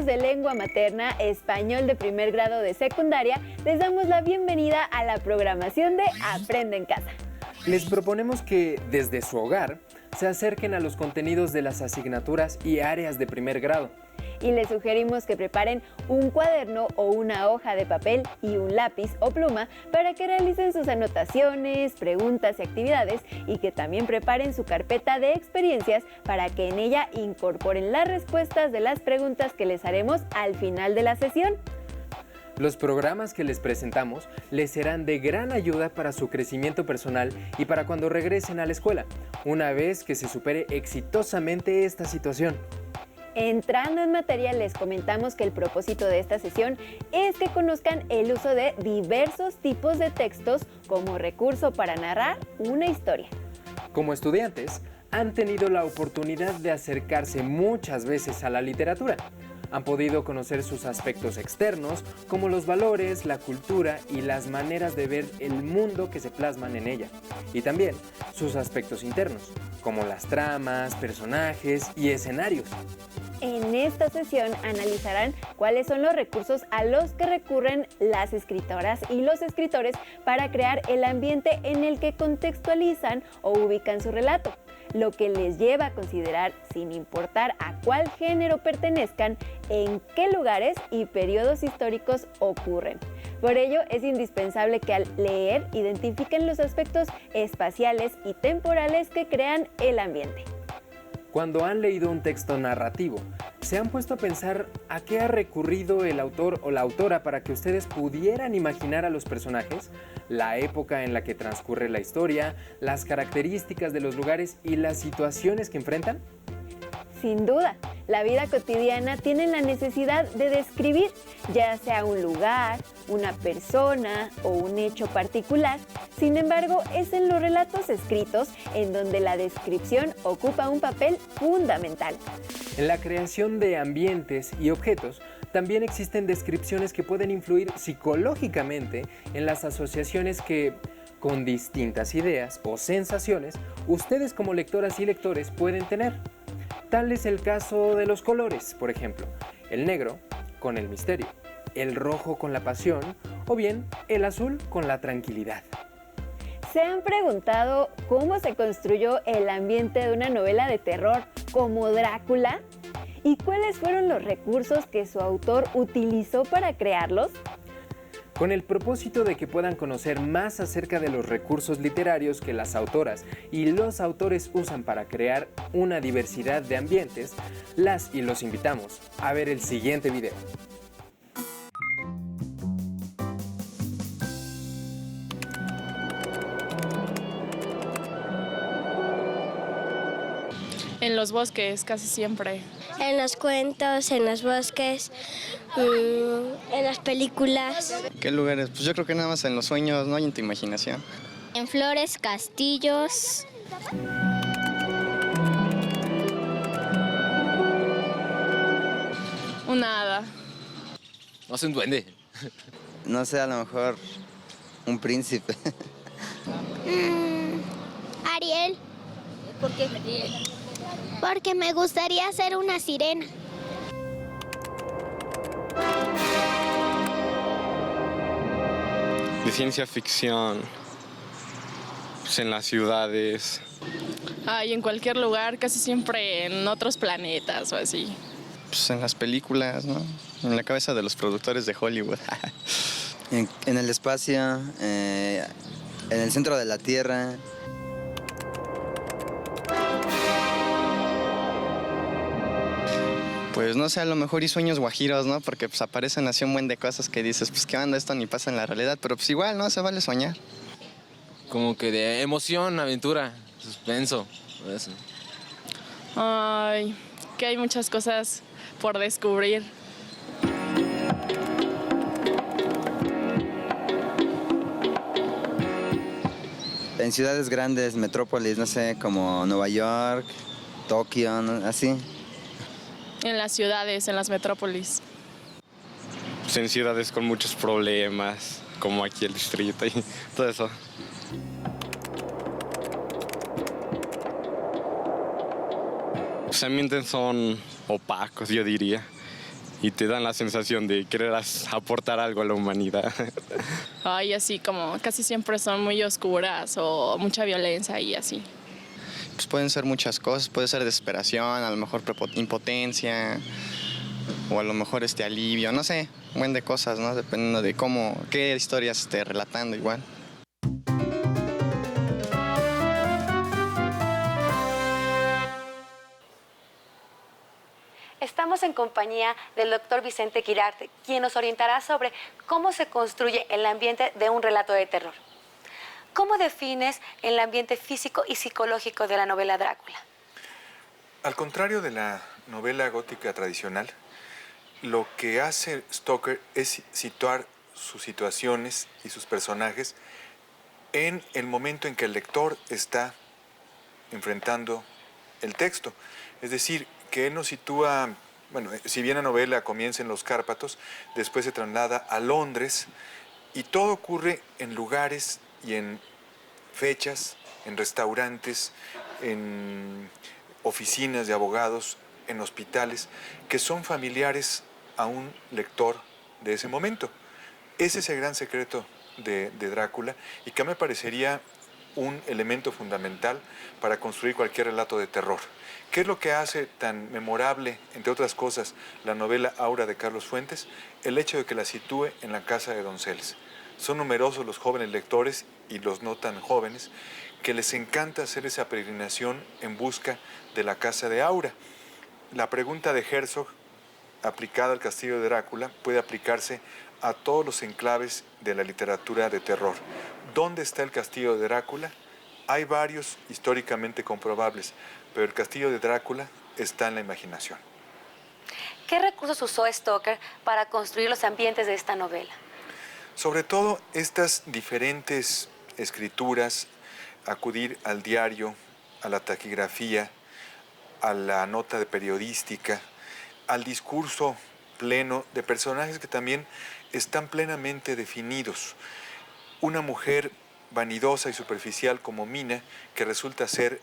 de lengua materna, español de primer grado de secundaria, les damos la bienvenida a la programación de Aprende en Casa. Les proponemos que, desde su hogar, se acerquen a los contenidos de las asignaturas y áreas de primer grado. Y les sugerimos que preparen un cuaderno o una hoja de papel y un lápiz o pluma para que realicen sus anotaciones, preguntas y actividades, y que también preparen su carpeta de experiencias para que en ella incorporen las respuestas de las preguntas que les haremos al final de la sesión. Los programas que les presentamos les serán de gran ayuda para su crecimiento personal y para cuando regresen a la escuela, una vez que se supere exitosamente esta situación. Entrando en materia, les comentamos que el propósito de esta sesión es que conozcan el uso de diversos tipos de textos como recurso para narrar una historia. Como estudiantes, han tenido la oportunidad de acercarse muchas veces a la literatura. Han podido conocer sus aspectos externos, como los valores, la cultura y las maneras de ver el mundo que se plasman en ella. Y también sus aspectos internos, como las tramas, personajes y escenarios. En esta sesión analizarán cuáles son los recursos a los que recurren las escritoras y los escritores para crear el ambiente en el que contextualizan o ubican su relato, lo que les lleva a considerar, sin importar a cuál género pertenezcan, en qué lugares y periodos históricos ocurren. Por ello, es indispensable que al leer identifiquen los aspectos espaciales y temporales que crean el ambiente. Cuando han leído un texto narrativo, ¿se han puesto a pensar a qué ha recurrido el autor o la autora para que ustedes pudieran imaginar a los personajes, la época en la que transcurre la historia, las características de los lugares y las situaciones que enfrentan? Sin duda, la vida cotidiana tiene la necesidad de describir, ya sea un lugar, una persona o un hecho particular. Sin embargo, es en los relatos escritos en donde la descripción ocupa un papel fundamental. En la creación de ambientes y objetos, también existen descripciones que pueden influir psicológicamente en las asociaciones que, con distintas ideas o sensaciones, ustedes como lectoras y lectores pueden tener. Tal es el caso de los colores, por ejemplo, el negro con el misterio, el rojo con la pasión o bien el azul con la tranquilidad. ¿Se han preguntado cómo se construyó el ambiente de una novela de terror como Drácula? ¿Y cuáles fueron los recursos que su autor utilizó para crearlos? Con el propósito de que puedan conocer más acerca de los recursos literarios que las autoras y los autores usan para crear una diversidad de ambientes, las y los invitamos a ver el siguiente video. En los bosques, casi siempre. En los cuentos, en los bosques, en las películas. ¿Qué lugares? Pues yo creo que nada más en los sueños, ¿no? Y en tu imaginación. En flores, castillos. Una hada. No sé, un duende. No sé, a lo mejor un príncipe. Ariel. ¿Por qué Ariel? Porque me gustaría ser una sirena. De ciencia ficción, pues en las ciudades. Y en cualquier lugar, casi siempre en otros planetas o así. Pues en las películas, ¿no? En la cabeza de los productores de Hollywood. En el espacio, en el centro de la Tierra. Pues no sé, a lo mejor y sueños guajiros, ¿no? Porque pues aparecen así un buen de cosas que dices, pues qué onda, esto ni pasa en la realidad, pero pues igual, ¿no? Se vale soñar. Como que de emoción, aventura, suspenso, eso. Ay, que hay muchas cosas por descubrir. En ciudades grandes, metrópolis, no sé, como Nueva York, Tokio, ¿no? Así. En las ciudades, en las metrópolis. Pues en ciudades con muchos problemas, como aquí el distrito y todo eso. Los ambientes son opacos, yo diría. y te dan la sensación de querer aportar algo a la humanidad. Ay, así como casi siempre son muy oscuras o mucha violencia y así. Pues pueden ser muchas cosas, puede ser desesperación, a lo mejor impotencia, o a lo mejor alivio, no sé, un buen de cosas, ¿no? Dependiendo de qué historias esté relatando igual. Estamos en compañía del doctor Vicente Quirarte, quien nos orientará sobre cómo se construye el ambiente de un relato de terror. ¿Cómo defines el ambiente físico y psicológico de la novela Drácula? Al contrario de la novela gótica tradicional, lo que hace Stoker es situar sus situaciones y sus personajes en el momento en que el lector está enfrentando el texto. Es decir, que él nos sitúa, bueno, si bien la novela comienza en los Cárpatos, después se traslada a Londres y todo ocurre en lugares y en fechas, en restaurantes, en oficinas de abogados, en hospitales, que son familiares a un lector de ese momento. Ese es el gran secreto de Drácula y que me parecería un elemento fundamental para construir cualquier relato de terror. ¿Qué es lo que hace tan memorable, entre otras cosas, la novela Aura de Carlos Fuentes? El hecho de que la sitúe en la casa de Donceles. Son numerosos los jóvenes lectores y los no tan jóvenes que les encanta hacer esa peregrinación en busca de la casa de Aura. La pregunta de Herzog, aplicada al castillo de Drácula, puede aplicarse a todos los enclaves de la literatura de terror. ¿Dónde está el castillo de Drácula? Hay varios históricamente comprobables, pero el castillo de Drácula está en la imaginación. ¿Qué recursos usó Stoker para construir los ambientes de esta novela? Sobre todo estas diferentes escrituras, acudir al diario, a la taquigrafía, a la nota de periodística, al discurso pleno de personajes que también están plenamente definidos. Una mujer vanidosa y superficial como Mina, que resulta ser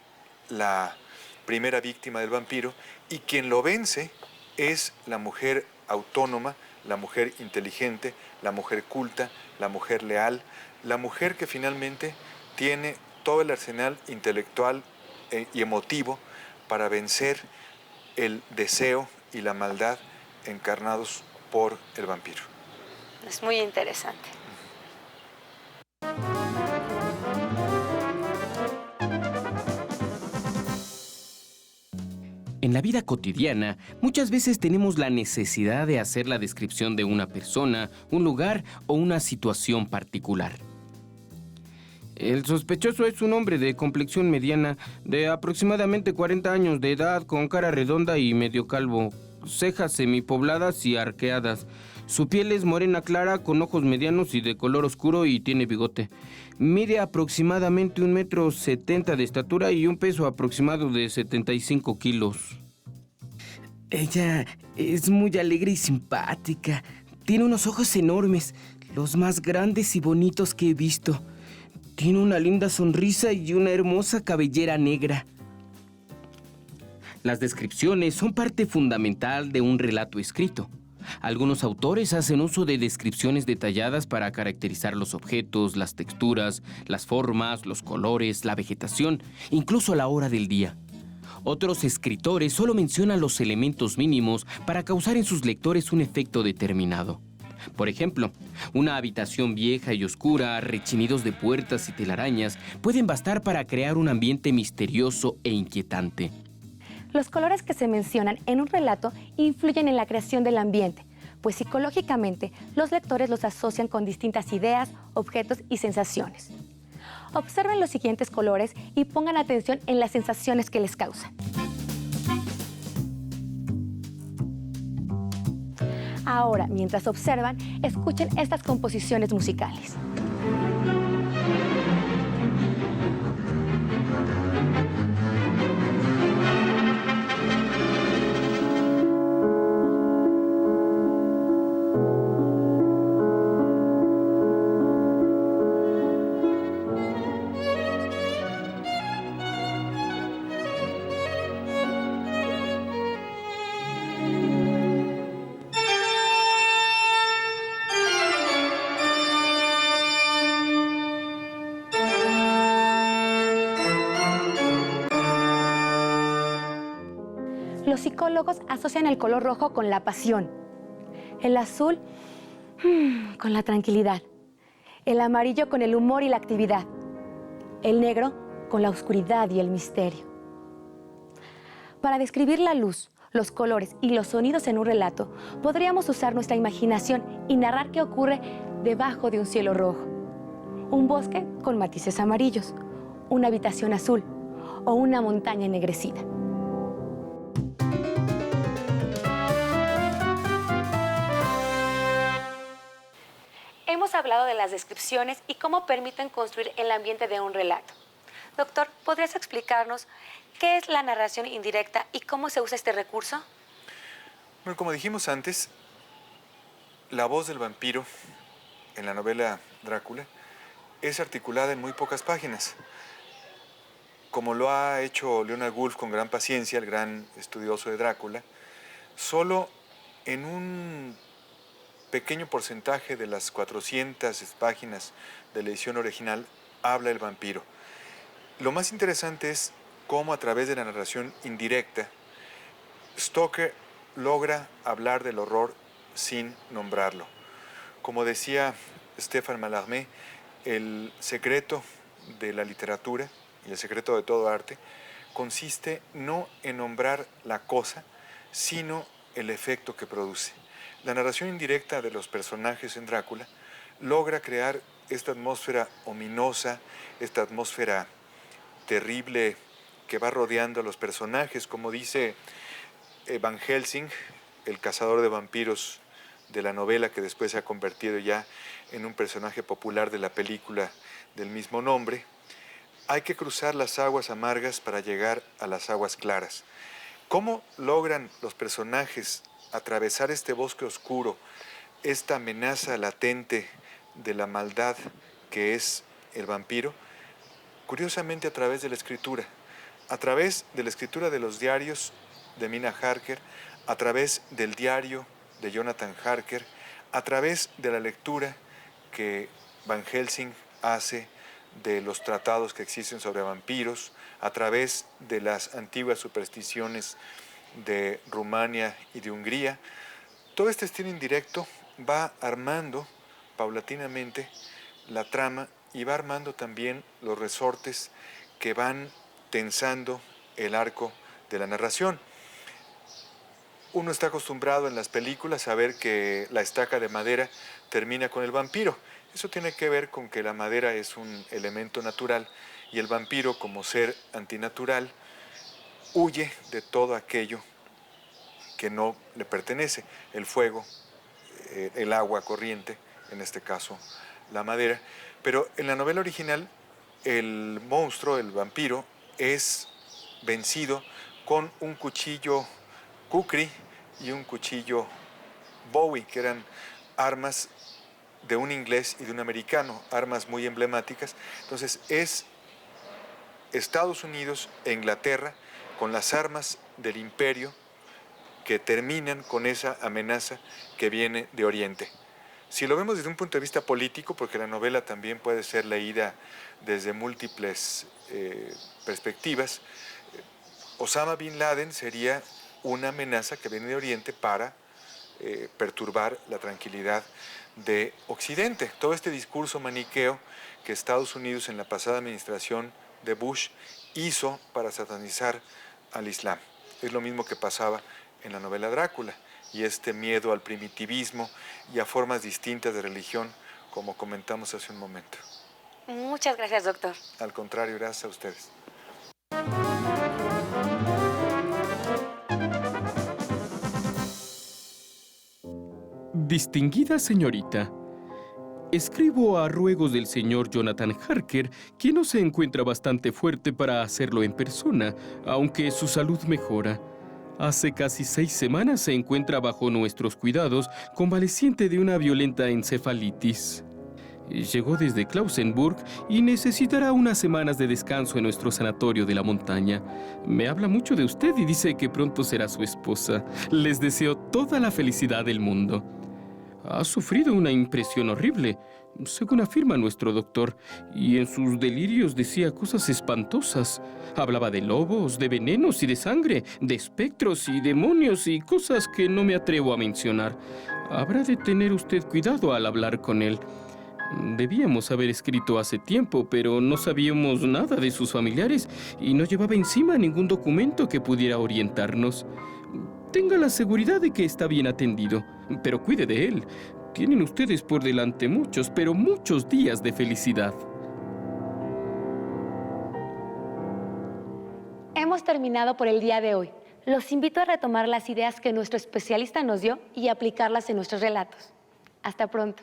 la primera víctima del vampiro, y quien lo vence es la mujer autónoma, la mujer inteligente, la mujer culta, la mujer leal, la mujer que finalmente tiene todo el arsenal intelectual y emotivo para vencer el deseo y la maldad encarnados por el vampiro. Es muy interesante. En la vida cotidiana, muchas veces tenemos la necesidad de hacer la descripción de una persona, un lugar o una situación particular. El sospechoso es un hombre de complexión mediana, de aproximadamente 40 años de edad, con cara redonda y medio calvo, cejas semipobladas y arqueadas. Su piel es morena clara, con ojos medianos y de color oscuro, y tiene bigote. Mide aproximadamente 1,70 m de estatura y un peso aproximado de 75 kilos. Ella es muy alegre y simpática. Tiene unos ojos enormes, los más grandes y bonitos que he visto. Tiene una linda sonrisa y una hermosa cabellera negra. Las descripciones son parte fundamental de un relato escrito. Algunos autores hacen uso de descripciones detalladas para caracterizar los objetos, las texturas, las formas, los colores, la vegetación, incluso la hora del día. Otros escritores solo mencionan los elementos mínimos para causar en sus lectores un efecto determinado. Por ejemplo, una habitación vieja y oscura, rechinidos de puertas y telarañas pueden bastar para crear un ambiente misterioso e inquietante. Los colores que se mencionan en un relato influyen en la creación del ambiente, pues psicológicamente los lectores los asocian con distintas ideas, objetos y sensaciones. Observen los siguientes colores y pongan atención en las sensaciones que les causan. Ahora, mientras observan, escuchen estas composiciones musicales. los psicólogos asocian el color rojo con la pasión, el azul con la tranquilidad, el amarillo con el humor y la actividad, el negro con la oscuridad y el misterio. Para describir la luz, los colores y los sonidos en un relato, podríamos usar nuestra imaginación y narrar qué ocurre debajo de un cielo rojo, un bosque con matices amarillos, una habitación azul o una montaña ennegrecida. Hemos hablado de las descripciones y cómo permiten construir el ambiente de un relato. Doctor, ¿podrías explicarnos qué es la narración indirecta y cómo se usa este recurso? Bueno, como dijimos antes, la voz del vampiro en la novela Drácula es articulada en muy pocas páginas. Como lo ha hecho Leonard Woolf con gran paciencia, el gran estudioso de Drácula, solo en un pequeño porcentaje de las 400 páginas de la edición original habla el vampiro. Lo más interesante es cómo a través de la narración indirecta, Stoker logra hablar del horror sin nombrarlo. Como decía Stéphane Mallarmé, el secreto de la literatura y el secreto de todo arte consiste no en nombrar la cosa, sino el efecto que produce. La narración indirecta de los personajes en Drácula logra crear esta atmósfera ominosa, esta atmósfera terrible que va rodeando a los personajes, como dice Van Helsing, el cazador de vampiros de la novela que después se ha convertido ya en un personaje popular de la película del mismo nombre. Hay que cruzar las aguas amargas para llegar a las aguas claras. ¿Cómo logran los personajes atravesar este bosque oscuro, esta amenaza latente de la maldad que es el vampiro? Curiosamente a través de la escritura de los diarios de Mina Harker, a través del diario de Jonathan Harker, a través de la lectura que Van Helsing hace de los tratados que existen sobre vampiros, a través de las antiguas supersticiones de Rumania y de Hungría. Todo este estilo indirecto va armando paulatinamente la trama y va armando también los resortes que van tensando el arco de la narración. Uno está acostumbrado en las películas a ver que la estaca de madera termina con el vampiro. Eso tiene que ver con que la madera es un elemento natural y el vampiro, como ser antinatural, huye de todo aquello que no le pertenece, el fuego, el agua corriente, en este caso la madera. Pero en la novela original, el monstruo, el vampiro, es vencido con un cuchillo kukri y un cuchillo Bowie, que eran armas de un inglés y de un americano, armas muy emblemáticas. Entonces es Estados Unidos e Inglaterra con las armas del imperio que terminan con esa amenaza que viene de Oriente. Si lo vemos desde un punto de vista político, porque la novela también puede ser leída desde múltiples perspectivas, Osama Bin Laden sería una amenaza que viene de Oriente para perturbar la tranquilidad de Occidente. Todo este discurso maniqueo que Estados Unidos en la pasada administración de Bush hizo para satanizar al Islam. Es lo mismo que pasaba en la novela Drácula, y este miedo al primitivismo y a formas distintas de religión, como comentamos hace un momento. Muchas gracias, doctor. Al contrario, gracias a ustedes. Distinguida señorita, escribo a ruegos del señor Jonathan Harker, quien no se encuentra bastante fuerte para hacerlo en persona, aunque su salud mejora. Hace casi 6 semanas se encuentra bajo nuestros cuidados, convaleciente de una violenta encefalitis. Llegó desde Klausenburg y necesitará unas semanas de descanso en nuestro sanatorio de la montaña. Me habla mucho de usted y dice que pronto será su esposa. Les deseo toda la felicidad del mundo. Ha sufrido una impresión horrible. según afirma nuestro doctor, y en sus delirios decía cosas espantosas. Hablaba de lobos, de venenos y de sangre, de espectros y demonios y cosas que no me atrevo a mencionar. Habrá de tener usted cuidado al hablar con él. Debíamos haber escrito hace tiempo, pero no sabíamos nada de sus familiares y no llevaba encima ningún documento que pudiera orientarnos. Tenga la seguridad de que está bien atendido, pero cuide de él. Tienen ustedes por delante muchos, pero muchos días de felicidad. Hemos terminado por el día de hoy. Los invito a retomar las ideas que nuestro especialista nos dio y aplicarlas en nuestros relatos. Hasta pronto.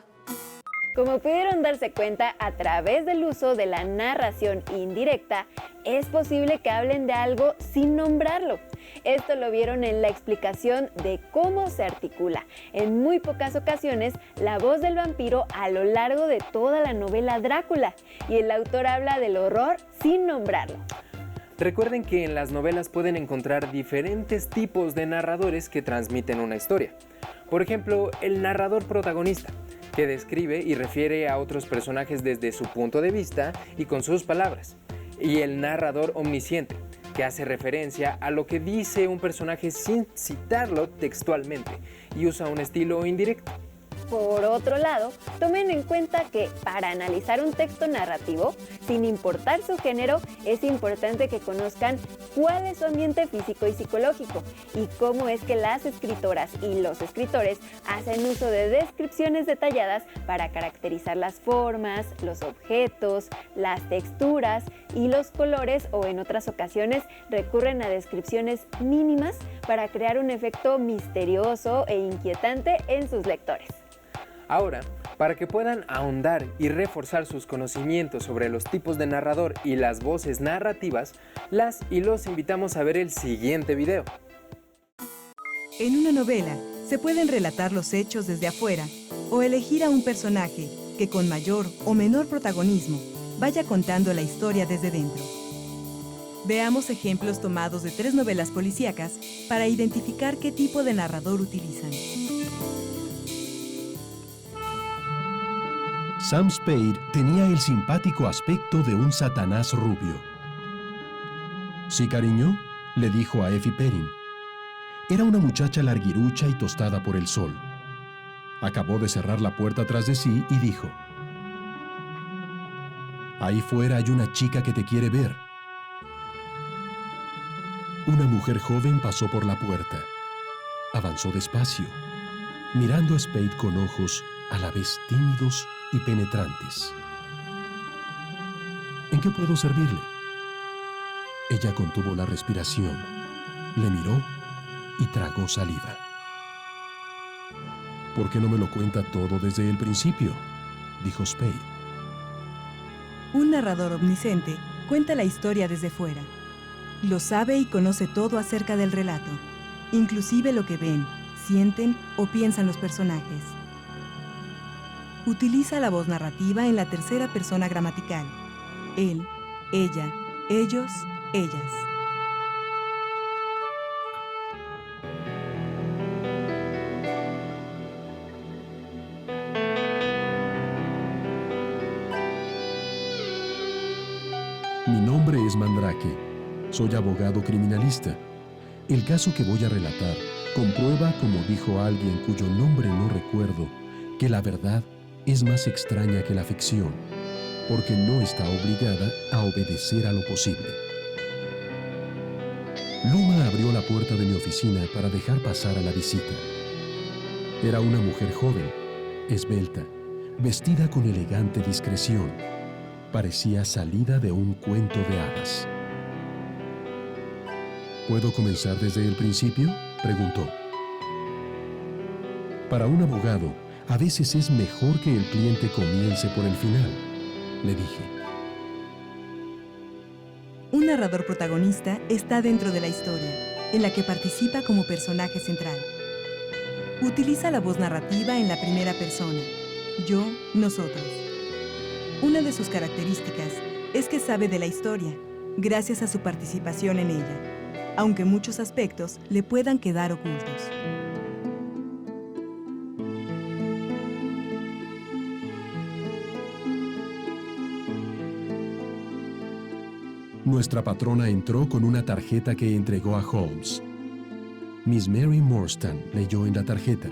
Como pudieron darse cuenta, a través del uso de la narración indirecta, es posible que hablen de algo sin nombrarlo. Esto lo vieron en la explicación de cómo se articula, en muy pocas ocasiones, la voz del vampiro a lo largo de toda la novela Drácula, y el autor habla del horror sin nombrarlo. Recuerden que en las novelas pueden encontrar diferentes tipos de narradores que transmiten una historia. Por ejemplo, el narrador protagonista, que describe y refiere a otros personajes desde su punto de vista y con sus palabras. Y el narrador omnisciente, que hace referencia a lo que dice un personaje sin citarlo textualmente y usa un estilo indirecto. Por otro lado, tomen en cuenta que para analizar un texto narrativo, sin importar su género, es importante que conozcan cuál es su ambiente físico y psicológico y cómo es que las escritoras y los escritores hacen uso de descripciones detalladas para caracterizar las formas, los objetos, las texturas y los colores, o en otras ocasiones recurren a descripciones mínimas para crear un efecto misterioso e inquietante en sus lectores. Ahora, para que puedan ahondar y reforzar sus conocimientos sobre los tipos de narrador y las voces narrativas, las y los invitamos a ver el siguiente video. En una novela, se pueden relatar los hechos desde afuera o elegir a un personaje que con mayor o menor protagonismo vaya contando la historia desde dentro. Veamos ejemplos tomados de 3 novelas policíacas para identificar qué tipo de narrador utilizan. Sam Spade tenía el simpático aspecto de un Satanás rubio. «Sí, cariño», le dijo a Effie Perrin. Era una muchacha larguirucha y tostada por el sol. Acabó de cerrar la puerta tras de sí y dijo: «Ahí fuera hay una chica que te quiere ver». Una mujer joven pasó por la puerta. Avanzó despacio, mirando a Spade con ojos a la vez tímidos y penetrantes. «¿En qué puedo servirle?». Ella contuvo la respiración, le miró y tragó saliva. «¿Por qué no me lo cuenta todo desde el principio?», dijo Spade. Un narrador omnisciente cuenta la historia desde fuera. Lo sabe y conoce todo acerca del relato, inclusive lo que ven, sienten o piensan los personajes. Utiliza la voz narrativa en la tercera persona gramatical. Él, ella, ellos, ellas. Mi nombre es Mandrake. Soy abogado criminalista. El caso que voy a relatar comprueba, como dijo alguien cuyo nombre no recuerdo, que la verdad es más extraña que la ficción, porque no está obligada a obedecer a lo posible. Luma abrió la puerta de mi oficina para dejar pasar a la visita. Era una mujer joven, esbelta, vestida con elegante discreción. Parecía salida de un cuento de hadas. ¿Puedo comenzar desde el principio?, preguntó. Para un abogado, a veces es mejor que el cliente comience por el final, le dije. Un narrador protagonista está dentro de la historia, en la que participa como personaje central. Utiliza la voz narrativa en la primera persona, yo, nosotros. Una de sus características es que sabe de la historia, gracias a su participación en ella, aunque muchos aspectos le puedan quedar ocultos. nuestra patrona entró con una tarjeta que entregó a Holmes. Miss Mary Morstan leyó en la tarjeta: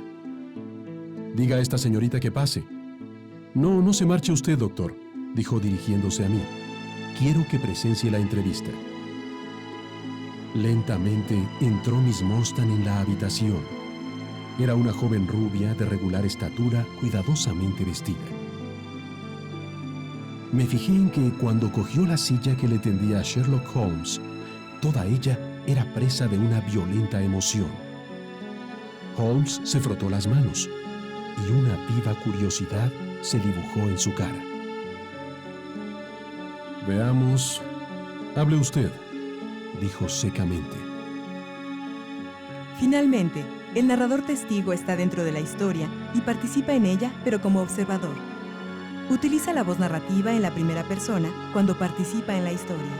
«Diga a esta señorita que pase». «No, no se marche usted, doctor», dijo dirigiéndose a mí. «Quiero que presencie la entrevista». Lentamente entró Miss Morstan en la habitación. Era una joven rubia de regular estatura, cuidadosamente vestida. Me fijé en que cuando cogió la silla que le tendía a Sherlock Holmes, toda ella era presa de una violenta emoción. Holmes se frotó las manos y una viva curiosidad se dibujó en su cara. «Veamos. Hable usted», dijo secamente. Finalmente, el narrador testigo está dentro de la historia y participa en ella, pero como observador. Utiliza la voz narrativa en la primera persona cuando participa en la historia,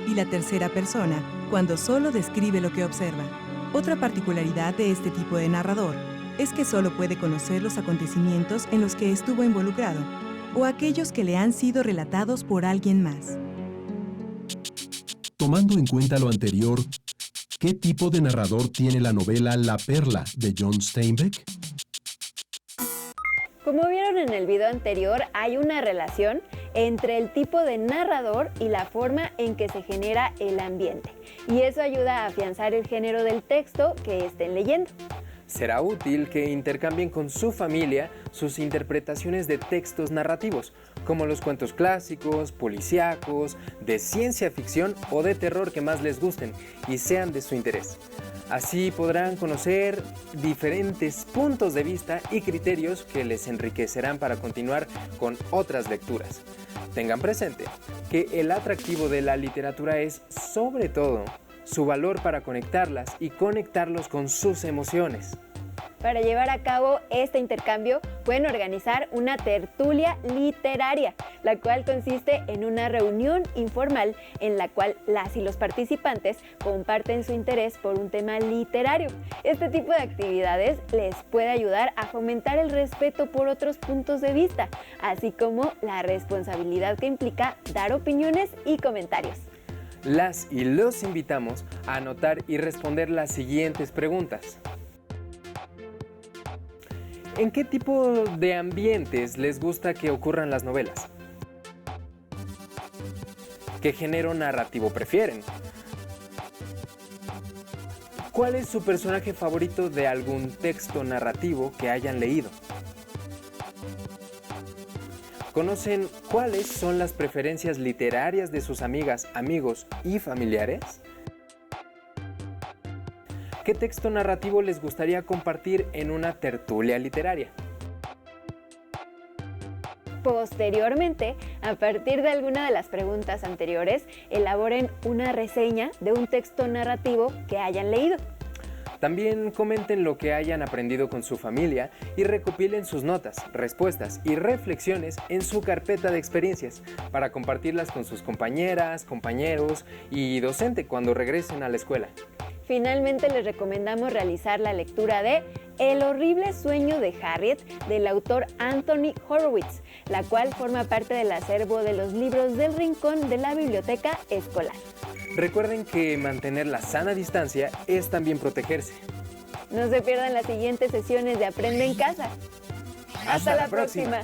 y la tercera persona cuando solo describe lo que observa. Otra particularidad de este tipo de narrador es que solo puede conocer los acontecimientos en los que estuvo involucrado, o aquellos que le han sido relatados por alguien más. Tomando en cuenta lo anterior, ¿qué tipo de narrador tiene la novela La Perla de John Steinbeck? Como vieron en el video anterior, hay una relación entre el tipo de narrador y la forma en que se genera el ambiente, y eso ayuda a afianzar el género del texto que estén leyendo. Será útil que intercambien con su familia sus interpretaciones de textos narrativos, como los cuentos clásicos, policíacos, de ciencia ficción o de terror que más les gusten y sean de su interés. Así podrán conocer diferentes puntos de vista y criterios que les enriquecerán para continuar con otras lecturas. Tengan presente que el atractivo de la literatura es, sobre todo, su valor para conectarlas y conectarlos con sus emociones. Para llevar a cabo este intercambio, pueden organizar una tertulia literaria, la cual consiste en una reunión informal en la cual las y los participantes comparten su interés por un tema literario. Este tipo de actividades les puede ayudar a fomentar el respeto por otros puntos de vista, así como la responsabilidad que implica dar opiniones y comentarios. Las y los invitamos a anotar y responder las siguientes preguntas. ¿En qué tipo de ambientes les gusta que ocurran las novelas? ¿Qué género narrativo prefieren? ¿Cuál es su personaje favorito de algún texto narrativo que hayan leído? ¿Conocen cuáles son las preferencias literarias de sus amigas, amigos y familiares? ¿Qué texto narrativo les gustaría compartir en una tertulia literaria? Posteriormente, a partir de alguna de las preguntas anteriores, elaboren una reseña de un texto narrativo que hayan leído. También comenten lo que hayan aprendido con su familia y recopilen sus notas, respuestas y reflexiones en su carpeta de experiencias para compartirlas con sus compañeras, compañeros y docente cuando regresen a la escuela. Finalmente, les recomendamos realizar la lectura de El horrible sueño de Harriet, del autor Anthony Horowitz, la cual forma parte del acervo de los libros del rincón de la biblioteca escolar. Recuerden que mantener la sana distancia es también protegerse. No se pierdan las siguientes sesiones de Aprende en Casa. ¡Hasta la próxima!